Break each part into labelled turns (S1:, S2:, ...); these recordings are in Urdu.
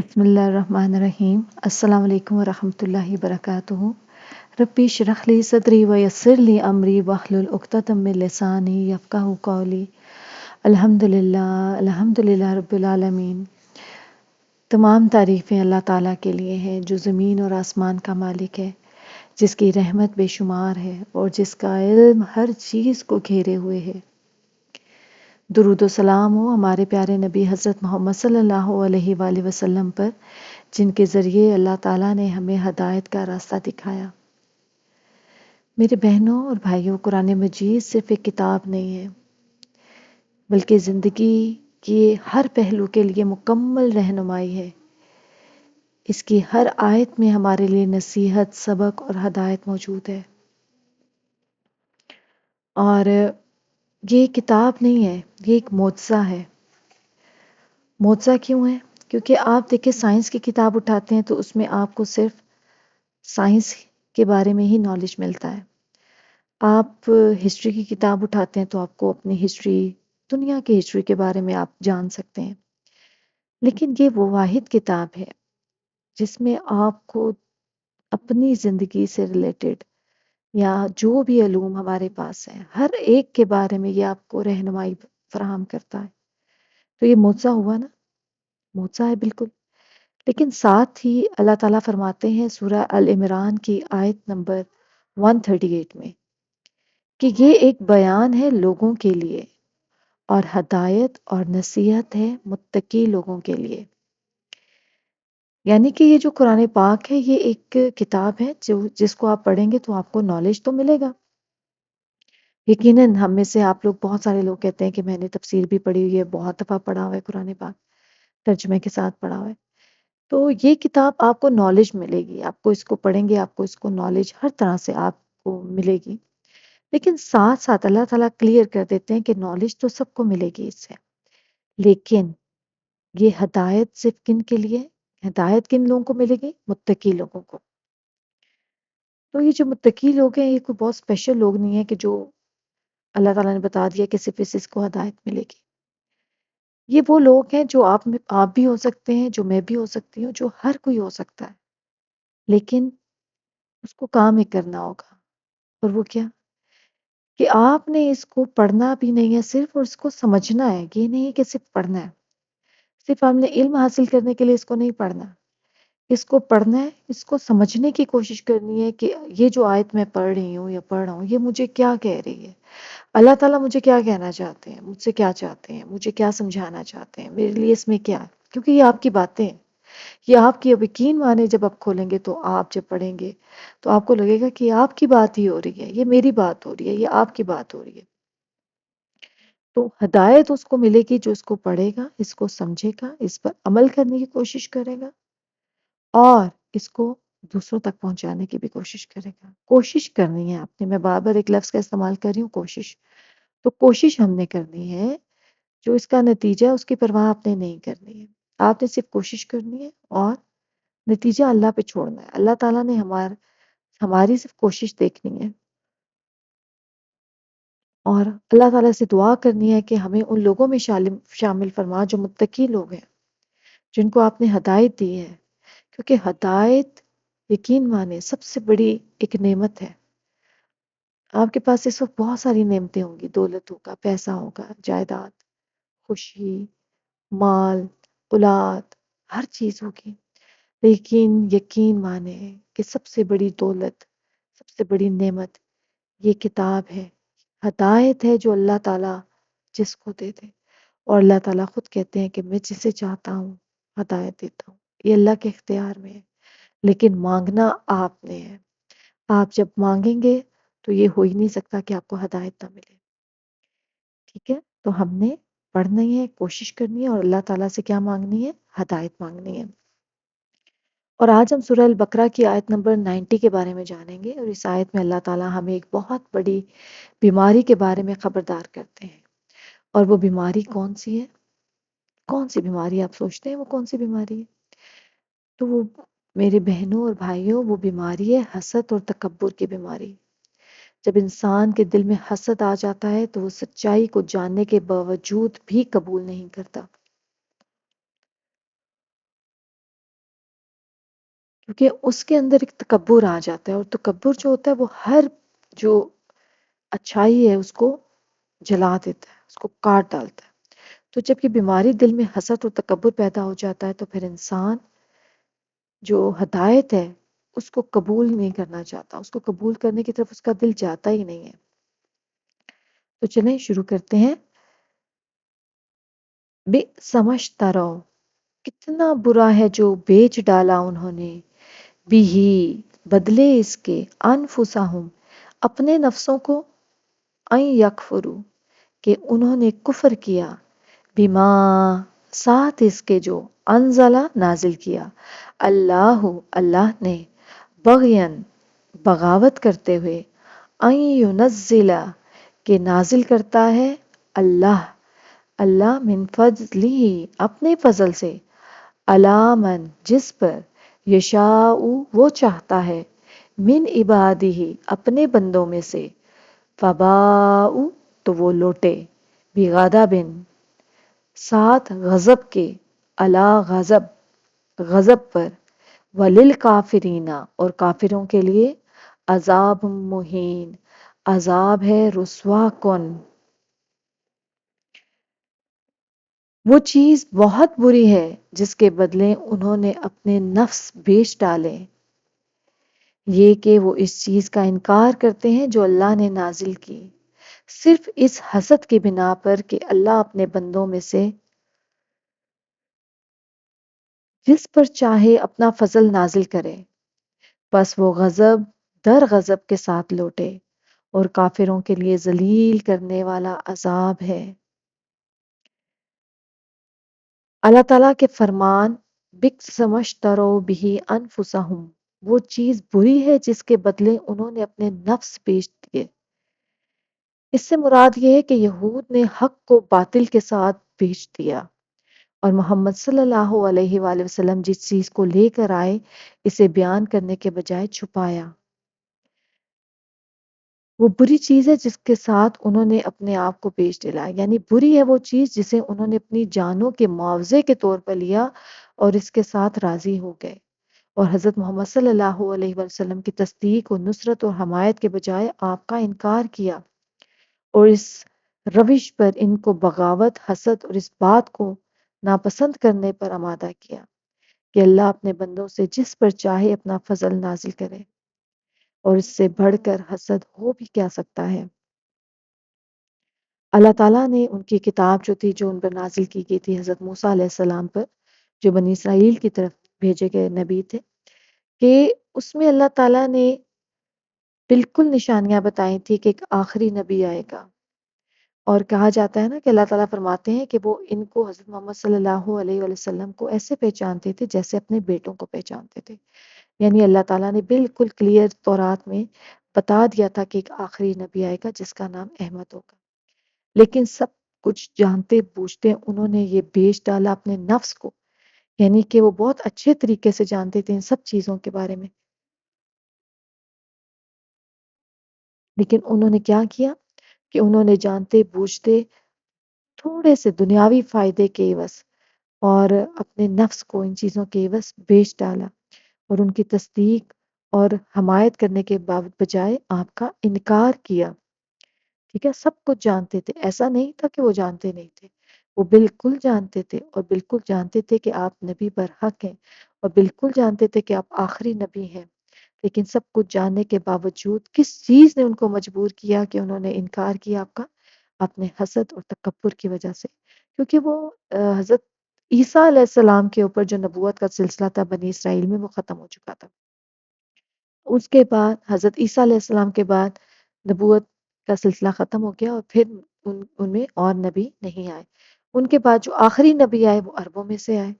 S1: بسم اللہ الرحمن الرحیم۔ السلام علیکم ورحمۃ اللہ وبرکاتہ۔ ربی اشرح لی صدری ویسر لی امری واحلل عقدۃ من لسانی یفقہوا قولی۔ الحمد للہ رب العالمین۔ تمام تعریفیں اللہ تعالیٰ کے لیے ہیں جو زمین اور آسمان کا مالک ہے، جس کی رحمت بے شمار ہے اور جس کا علم ہر چیز کو گھیرے ہوئے ہے۔ درود و سلام ہو ہمارے پیارے نبی حضرت محمد صلی اللہ علیہ وآلہ وسلم پر، جن کے ذریعے اللہ تعالیٰ نے ہمیں ہدایت کا راستہ دکھایا۔ میرے بہنوں اور بھائیوں، قرآن مجید صرف ایک کتاب نہیں ہے، بلکہ زندگی کے ہر پہلو کے لیے مکمل رہنمائی ہے۔ اس کی ہر آیت میں ہمارے لیے نصیحت، سبق اور ہدایت موجود ہے۔ اور یہ کتاب نہیں ہے، یہ ایک معجزہ ہے۔ معجزہ کیوں ہے؟ کیونکہ آپ دیکھیں سائنس کی کتاب اٹھاتے ہیں تو اس میں آپ کو صرف سائنس کے بارے میں ہی نالج ملتا ہے۔ آپ ہسٹری کی کتاب اٹھاتے ہیں تو آپ کو اپنی ہسٹری، دنیا کی ہسٹری کے بارے میں آپ جان سکتے ہیں۔ لیکن یہ وہ واحد کتاب ہے جس میں آپ کو اپنی زندگی سے ریلیٹڈ یا جو بھی علوم ہمارے پاس ہیں، ہر ایک کے بارے میں یہ آپ کو رہنمائی فراہم کرتا ہے۔ تو یہ معجزہ ہوا نا، معجزہ ہے بالکل۔ لیکن ساتھ ہی اللہ تعالیٰ فرماتے ہیں سورہ العمران کی آیت نمبر 138 میں کہ یہ ایک بیان ہے لوگوں کے لیے اور ہدایت اور نصیحت ہے متقی لوگوں کے لیے۔ یعنی کہ یہ جو قرآن پاک ہے یہ ایک کتاب ہے جس کو آپ پڑھیں گے تو آپ کو نالج تو ملے گا۔ یقیناً ہم میں سے آپ لوگ، بہت سارے لوگ کہتے ہیں کہ میں نے تفسیر بھی پڑھی ہوئی ہے، بہت دفعہ پڑھا ہوا ہے قرآن پاک، ترجمے کے ساتھ پڑھا ہوا ہے۔ تو یہ کتاب آپ کو نالج ملے گی، آپ کو اس کو پڑھیں گے، آپ کو اس کو نالج ہر طرح سے آپ کو ملے گی۔ لیکن ساتھ ساتھ اللہ تعالیٰ کلیئر کر دیتے ہیں کہ نالج تو سب کو ملے گی اس سے، لیکن یہ ہدایت صرف کن کے لیے؟ ہدایت کن لوگوں کو ملے گی؟ متقی لوگوں کو۔ تو یہ جو متقی لوگ ہیں یہ کوئی بہت اسپیشل لوگ نہیں ہیں کہ جو اللہ تعالیٰ نے بتا دیا کہ صرف اس کو ہدایت ملے گی۔ یہ وہ لوگ ہیں جو آپ بھی ہو سکتے ہیں، جو میں بھی ہو سکتی ہوں، جو ہر کوئی ہو سکتا ہے، لیکن اس کو کام ہی کرنا ہوگا۔ اور وہ کیا؟ کہ آپ نے اس کو پڑھنا بھی نہیں ہے صرف، اور اس کو سمجھنا ہے۔ یہ نہیں کہ صرف پڑھنا ہے، صرف آپ نے علم حاصل کرنے کے لیے اس کو نہیں پڑھنا، اس کو پڑھنا ہے، اس کو سمجھنے کی کوشش کرنی ہے کہ یہ جو آیت میں پڑھ رہی ہوں یا پڑھ رہا ہوں یہ مجھے کیا کہہ رہی ہے، اللہ تعالیٰ مجھے کیا کہنا چاہتے ہیں، مجھ سے کیا چاہتے ہیں، مجھے کیا سمجھانا چاہتے ہیں، میرے لیے اس میں کیا ہے۔ کیونکہ یہ آپ کی باتیں ہیں، یہ آپ کی اب یقین مانے جب آپ کھولیں گے تو آپ جب پڑھیں گے تو آپ کو لگے گا کہ یہ آپ کی بات ہی ہو رہی ہے، یہ میری بات ہو رہی ہے، یہ آپ کی بات ہو رہی ہے۔ تو ہدایت اس کو ملے گی جو اس کو پڑھے گا، اس کو سمجھے گا، اس پر عمل کرنے کی کوشش کرے گا اور اس کو دوسروں تک پہنچانے کی بھی کوشش کرے گا۔ کوشش کرنی ہے آپ نے، میں بار بار ایک لفظ کا استعمال کر رہی ہوں، کوشش۔ تو کوشش ہم نے کرنی ہے، جو اس کا نتیجہ ہے اس کی پرواہ آپ نے نہیں کرنی ہے۔ آپ نے صرف کوشش کرنی ہے اور نتیجہ اللہ پہ چھوڑنا ہے۔ اللہ تعالیٰ نے ہماری صرف کوشش دیکھنی ہے، اور اللہ تعالیٰ سے دعا کرنی ہے کہ ہمیں ان لوگوں میں شامل فرما جو متقی لوگ ہیں، جن کو آپ نے ہدایت دی ہے۔ کیونکہ ہدایت، یقین مانے، سب سے بڑی ایک نعمت ہے۔ آپ کے پاس اس وقت بہت ساری نعمتیں ہوں گی، دولت ہوگا، پیسہ ہوگا، جائیداد، خوشی، مال، اولاد، ہر چیز ہوگی، لیکن یقین مانے کہ سب سے بڑی دولت، سب سے بڑی نعمت یہ کتاب ہے، ہدایت ہے جو اللہ تعالیٰ جس کو دے دے۔ اور اللہ تعالیٰ خود کہتے ہیں کہ میں جسے چاہتا ہوں ہدایت دیتا ہوں، یہ اللہ کے اختیار میں ہے، لیکن مانگنا آپ نے ہے۔ آپ جب مانگیں گے تو یہ ہو ہی نہیں سکتا کہ آپ کو ہدایت نہ ملے۔ ٹھیک ہے؟ تو ہم نے پڑھنی ہے، کوشش کرنی ہے، اور اللہ تعالیٰ سے کیا مانگنی ہے؟ ہدایت مانگنی ہے۔ اور آج ہم سورہ البقرہ کی آیت نمبر 90 کے بارے میں جانیں گے، اور اس آیت میں اللہ تعالیٰ ہمیں ایک بہت بڑی بیماری کے بارے میں خبردار کرتے ہیں۔ اور وہ بیماری کون سی ہے؟ کون سی بیماری آپ سوچتے ہیں وہ کون سی بیماری ہے؟ تو وہ، میرے بہنوں اور بھائیوں، وہ بیماری ہے حسد اور تکبر کی بیماری۔ جب انسان کے دل میں حسد آ جاتا ہے تو وہ سچائی کو جاننے کے باوجود بھی قبول نہیں کرتا۔ کیونکہ اس کے اندر ایک تکبر آ جاتا ہے، اور تکبر جو ہوتا ہے وہ ہر جو اچھائی ہے اس کو جلا دیتا ہے، اس کو کاٹ ڈالتا ہے۔ تو جب یہ بیماری دل میں حسد اور تکبر پیدا ہو جاتا ہے تو پھر انسان جو ہدایت ہے اس کو قبول نہیں کرنا چاہتا، اس کو قبول کرنے کی طرف اس کا دل جاتا ہی نہیں ہے۔ تو چلیں شروع کرتے ہیں۔ بے سمجھتا رہو، کتنا برا ہے جو بیچ ڈالا انہوں نے، بھی ہی بدلے اس کے انفسہم، اپنے نفسوں کو، این یکفرو، کہ انہوں نے کفر کیا، بما، ساتھ اس کے جو انزلہ نازل کیا، اللہ، اللہ نے، بغین، بغاوت کرتے ہوئے، این ینزلہ، کہ نازل کرتا ہے اللہ، اللہ من فضلہ، اپنے فضل سے، علی من، جس پر، یشاء، وہ چاہتا ہے، من عبادہ، اپنے بندوں میں سے، فباؤ، تو وہ لوٹے، بغضب، ساتھ غضب کے، علی غضب، غضب پر، وللکافرین، اور کافروں کے لیے، عذاب مہین، عذاب ہے رسوا کن۔ وہ چیز بہت بری ہے جس کے بدلے انہوں نے اپنے نفس بیچ ڈالے، یہ کہ وہ اس چیز کا انکار کرتے ہیں جو اللہ نے نازل کی، صرف اس حسد کی بنا پر کہ اللہ اپنے بندوں میں سے جس پر چاہے اپنا فضل نازل کرے، بس وہ غضب در غضب کے ساتھ لوٹے، اور کافروں کے لیے ذلیل کرنے والا عذاب ہے۔ اللہ تعالیٰ کے فرمان، بک سمجھترو بھی انفسہم، وہ چیز بری ہے جس کے بدلے انہوں نے اپنے نفس بیچ دیے۔ اس سے مراد یہ ہے کہ یہود نے حق کو باطل کے ساتھ بیچ دیا، اور محمد صلی اللہ علیہ وآلہ وسلم جس چیز کو لے کر آئے اسے بیان کرنے کے بجائے چھپایا۔ وہ بری چیز ہے جس کے ساتھ انہوں نے اپنے آپ کو بیچ ڈالا، یعنی بری ہے وہ چیز جسے انہوں نے اپنی جانوں کے معاوضے کے طور پر لیا اور اس کے ساتھ راضی ہو گئے، اور حضرت محمد صلی اللہ علیہ وسلم کی تصدیق و نصرت اور حمایت کے بجائے آپ کا انکار کیا، اور اس روش پر ان کو بغاوت، حسد اور اس بات کو ناپسند کرنے پر آمادہ کیا کہ اللہ اپنے بندوں سے جس پر چاہے اپنا فضل نازل کرے، اور اس سے بڑھ کر حسد ہو بھی کیا سکتا ہے۔ اللہ تعالیٰ نے ان کی کتاب جو تھی، جو ان پر نازل کی گئی تھی حضرت موسیٰ علیہ السلام پر، جو بنی اسرائیل کی طرف بھیجے گئے نبی تھے، کہ اس میں اللہ تعالیٰ نے بالکل نشانیاں بتائی تھی کہ ایک آخری نبی آئے گا، اور کہا جاتا ہے نا کہ اللہ تعالیٰ فرماتے ہیں کہ وہ ان کو، حضرت محمد صلی اللہ علیہ وآلہ وسلم کو ایسے پہچانتے تھے جیسے اپنے بیٹوں کو پہچانتے تھے، یعنی اللہ تعالیٰ نے بالکل کلیئر تورات میں بتا دیا تھا کہ ایک آخری نبی آئے گا جس کا نام احمد ہوگا، لیکن سب کچھ جانتے بوجھتے انہوں نے یہ بیچ ڈالا اپنے نفس کو، یعنی کہ وہ بہت اچھے طریقے سے جانتے تھے ان سب چیزوں کے بارے میں، لیکن انہوں نے کیا کیا کہ انہوں نے جانتے بوجھتے تھوڑے سے دنیاوی فائدے کے عوض اور اپنے نفس کو ان چیزوں کے عوض بیچ ڈالا، اور ان کی تصدیق اور حمایت کرنے کے بجائے آپ کا انکار کیا۔ ٹھیک ہے، سب کچھ جانتے تھے، ایسا نہیں تھا کہ وہ جانتے نہیں تھے، وہ بالکل جانتے تھے، اور بالکل جانتے تھے کہ آپ نبی برحق ہیں، اور بالکل جانتے تھے کہ آپ آخری نبی ہیں، لیکن سب کچھ جاننے کے باوجود کس چیز نے ان کو مجبور کیا کہ انہوں نے انکار کیا آپ کا؟ اپنے حسد اور تکبر کی وجہ سے، کیونکہ وہ حضرت عیسیٰ علیہ السلام کے اوپر جو نبوت کا سلسلہ تھا بنی اسرائیل میں وہ ختم ہو چکا تھا، اس کے بعد حضرت عیسیٰ علیہ السلام کے بعد نبوت کا سلسلہ ختم ہو گیا، اور پھر ان میں اور نبی نہیں آئے، ان کے بعد جو آخری نبی آئے وہ عربوں میں سے آئے،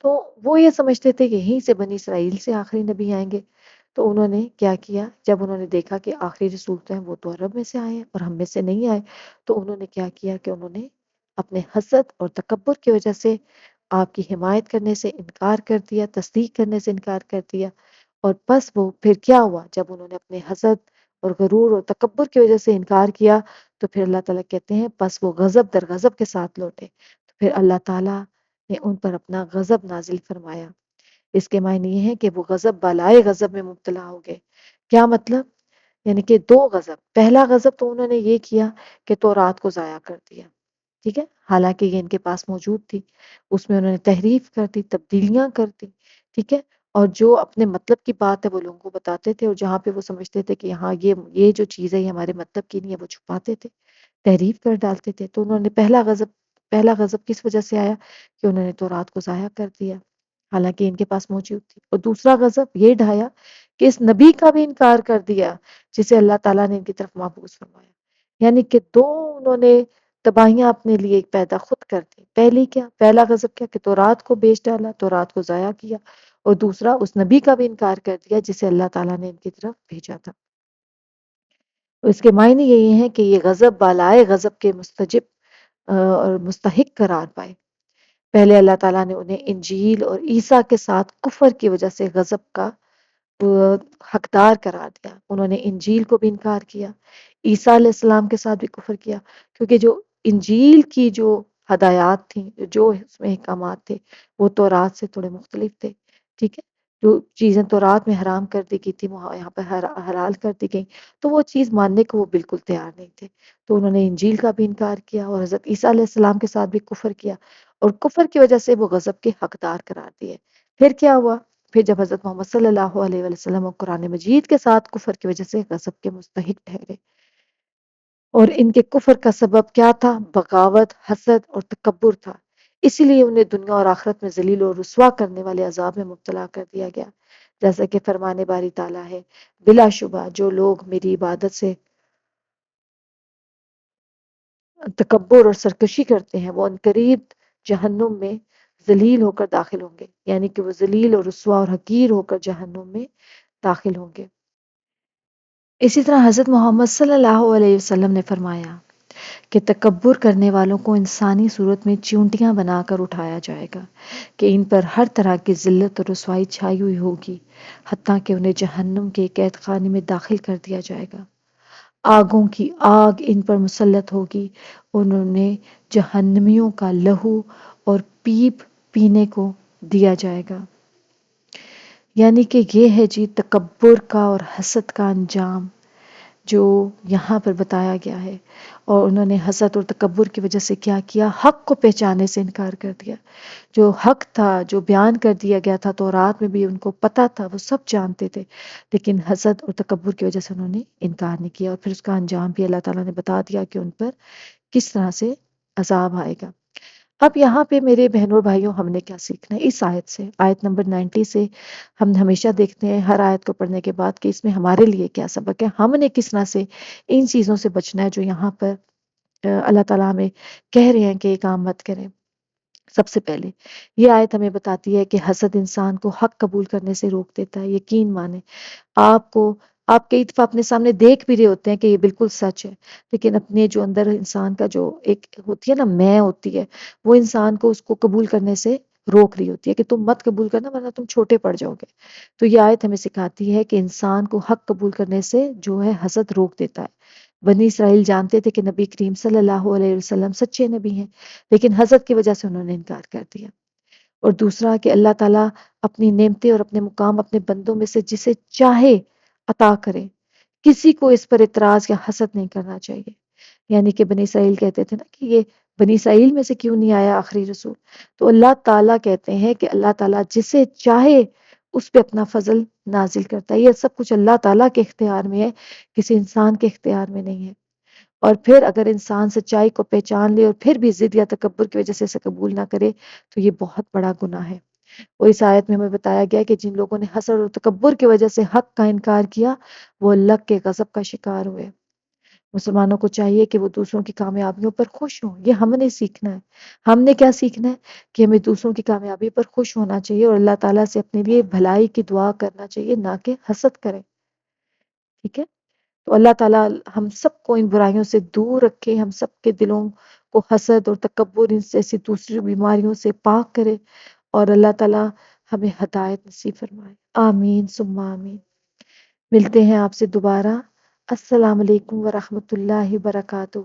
S1: تو وہ یہ سمجھتے تھے کہ یہیں سے بنی اسرائیل سے آخری نبی آئیں گے، تو انہوں نے کیا کیا، جب انہوں نے دیکھا کہ آخری رسول تو ہیں وہ تو عرب میں سے آئے ہیں اور ہم میں سے نہیں آئے، تو انہوں نے کیا کیا کہ انہوں نے اپنے حسد اور تکبر کی وجہ سے آپ کی حمایت کرنے سے انکار کر دیا، تصدیق کرنے سے انکار کر دیا، اور بس وہ پھر کیا ہوا، جب انہوں نے اپنے حسد اور غرور اور تکبر کی وجہ سے انکار کیا تو پھر اللہ تعالیٰ کہتے ہیں بس وہ غضب در غضب کے ساتھ لوٹے، تو پھر اللہ تعالیٰ نے ان پر اپنا غضب نازل فرمایا اس کے معنی یہ ہے کہ وہ غضب بالائے غضب میں مبتلا ہو گئے۔ کیا مطلب؟ یعنی کہ دو غضب، پہلا غضب تو انہوں نے یہ کیا کہ تورات کو ضائع کر دیا، ٹھیک ہے، حالانکہ یہ ان کے پاس موجود تھی، اس میں انہوں نے تحریف کر دی، تبدیلیاں کر دی، ٹھیک ہے، اور جو اپنے مطلب کی بات ہے وہ لوگوں کو بتاتے تھے، اور جہاں پہ وہ سمجھتے تھے کہ ہاں یہ جو چیز ہے یہ ہمارے مطلب کی نہیں ہے، وہ چھپاتے تھے، تحریف کر ڈالتے تھے۔ تو انہوں نے پہلا غضب کس وجہ سے آیا کہ انہوں نے تورات کو ضائع کر دیا حالانکہ ان کے پاس موجود تھی، اور دوسرا غضب یہ ڈھایا کہ اس نبی کا بھی انکار کر دیا جسے اللہ تعالیٰ نے ان کی طرف مبعوث فرمایا۔ یعنی کہ دو انہوں نے تباہیاں اپنے لیے پیدا خود کر دی۔ پہلا غضب کیا کہ تورات کو بیچ ڈالا، تورات کو ضائع کیا، اور دوسرا اس نبی کا بھی انکار کر دیا جسے اللہ تعالیٰ نے ان کی طرف بھیجا تھا۔ اس کے معنی یہی ہے کہ یہ غضب بالائے غضب کے مستجب اور مستحق قرار پائے۔ پہلے اللہ تعالیٰ نے انہیں انجیل اور عیسیٰ کے ساتھ کفر کی وجہ سے غضب کا حقدار قرار دیا۔ انہوں نے انجیل کو بھی انکار کیا، عیسیٰ علیہ السلام کے ساتھ بھی کفر کیا، کیونکہ جو انجیل کی جو ہدایات تھیں، جو اس میں احکامات تھے، وہ تورات سے تھوڑے مختلف تھے، ٹھیک ہے، جو چیزیں تورات میں حرام کر دی گئی تھی وہ یہاں پر حلال کر دی گئی، تو وہ چیز ماننے کو وہ بالکل تیار نہیں تھے، تو انہوں نے انجیل کا بھی انکار کیا اور حضرت عیسیٰ علیہ السلام کے ساتھ بھی کفر کیا، اور کفر کی وجہ سے وہ غضب کے حقدار قرار دیے۔ پھر کیا ہوا؟ پھر جب حضرت محمد صلی اللہ علیہ وسلم اور قرآن مجید کے ساتھ کفر کی وجہ سے غضب کے مستحق ٹھہرے، اور ان کے کفر کا سبب کیا تھا؟ بغاوت، حسد اور تکبر تھا، اسی لیے انہیں دنیا اور آخرت میں ذلیل اور رسوا کرنے والے عذاب میں مبتلا کر دیا گیا، جیسا کہ فرمان باری تعالیٰ ہے، بلا شبہ جو لوگ میری عبادت سے تکبر اور سرکشی کرتے ہیں وہ عنقریب جہنم میں ذلیل ہو کر داخل ہوں گے، یعنی کہ وہ ذلیل اور رسوا اور حقیر ہو کر جہنم میں داخل ہوں گے۔ اسی طرح حضرت محمد صلی اللہ علیہ وسلم نے فرمایا کہ تکبر کرنے والوں کو انسانی صورت میں چیونٹیاں بنا کر اٹھایا جائے گا کہ ان پر ہر طرح کی ذلت اور رسوائی چھائی ہوئی ہوگی، حتیٰ کہ انہیں جہنم کے قید خانے میں داخل کر دیا جائے گا، آگوں کی آگ ان پر مسلط ہوگی، انہیں جہنمیوں کا لہو اور پیپ پینے کو دیا جائے گا۔ یعنی کہ یہ ہے جی تکبر کا اور حسد کا انجام جو یہاں پر بتایا گیا ہے، اور انہوں نے حسد اور تکبر کی وجہ سے کیا کیا؟ حق کو پہچانے سے انکار کر دیا۔ جو حق تھا، جو بیان کر دیا گیا تھا تورات میں بھی ان کو پتا تھا، وہ سب جانتے تھے، لیکن حسد اور تکبر کی وجہ سے انہوں نے انکار نہیں کیا، اور پھر اس کا انجام بھی اللہ تعالیٰ نے بتا دیا کہ ان پر کس طرح سے عذاب آئے گا۔ اب یہاں پہ میرے بہنوں اور بھائیوں ہم نے کیا سیکھنا ہے اس آیت سے؟ آیت نمبر 90 سے ہم ہمیشہ دیکھتے ہیں ہر آیت کو پڑھنے کے بعد کہ اس میں ہمارے لیے کیا سبق ہے، ہم نے کس طرح سے ان چیزوں سے بچنا ہے جو یہاں پر اللہ تعالیٰ ہمیں کہہ رہے ہیں کہ یہ کام مت کریں۔ سب سے پہلے یہ آیت ہمیں بتاتی ہے کہ حسد انسان کو حق قبول کرنے سے روک دیتا ہے۔ یقین مانیں، آپ کئی دفعہ اپنے سامنے دیکھ بھی رہے ہوتے ہیں کہ یہ بالکل سچ ہے، لیکن اپنے جو اندر انسان کا جو ایک ہوتی ہے نا میں ہوتی ہے، وہ انسان کو اس کو قبول کرنے سے روک رہی ہوتی ہے کہ تم مت قبول کرنا ورنہ تم چھوٹے پڑ جاؤ گے۔ تو یہ آیت ہمیں سکھاتی ہے کہ انسان کو حق قبول کرنے سے جو ہے حسد روک دیتا ہے۔ بنی اسرائیل جانتے تھے کہ نبی کریم صلی اللہ علیہ وسلم سچے نبی ہیں، لیکن حسد کی وجہ سے انہوں نے انکار کر دیا۔ اور دوسرا کہ اللہ تعالیٰ اپنی نعمتیں اور اپنے مقام اپنے بندوں میں سے جسے چاہے عطا کرے، کسی کو اس پر اعتراض یا حسد نہیں کرنا چاہیے۔ یعنی کہ بنی اسرائیل کہتے تھے نا کہ یہ بنی اسرائیل میں سے کیوں نہیں آیا آخری رسول، تو اللہ تعالیٰ کہتے ہیں کہ اللہ تعالیٰ جسے چاہے اس پہ اپنا فضل نازل کرتا ہے، یہ سب کچھ اللہ تعالیٰ کے اختیار میں ہے، کسی انسان کے اختیار میں نہیں ہے۔ اور پھر اگر انسان سچائی کو پہچان لے اور پھر بھی ضد یا تکبر کی وجہ سے اسے قبول نہ کرے تو یہ بہت بڑا گناہ ہے۔ اور اس آیت میں ہمیں بتایا گیا کہ جن لوگوں نے حسد اور تکبر کی وجہ سے حق کا انکار کیا وہ اللہ کے غضب کا شکار ہوئے۔ مسلمانوں کو چاہیے کہ وہ دوسروں کی کامیابیوں پر خوش ہوں، یہ ہم نے سیکھنا ہے۔ ہم نے کیا سیکھنا ہے کہ ہمیں دوسروں کی کامیابی پر خوش ہونا چاہیے اور اللہ تعالیٰ سے اپنے لیے بھلائی کی دعا کرنا چاہیے، نہ کہ حسد کریں، ٹھیک ہے؟ تو اللہ تعالیٰ ہم سب کو ان برائیوں سے دور رکھے، ہم سب کے دلوں کو حسد اور تکبر ان جیسی دوسری بیماریوں سے پاک کرے، اور اللہ تعالیٰ ہمیں ہدایت نصیب فرمائے۔ آمین ثم آمین۔ ملتے ہیں آپ سے دوبارہ۔ السلام علیکم ورحمۃ اللہ وبرکاتہ۔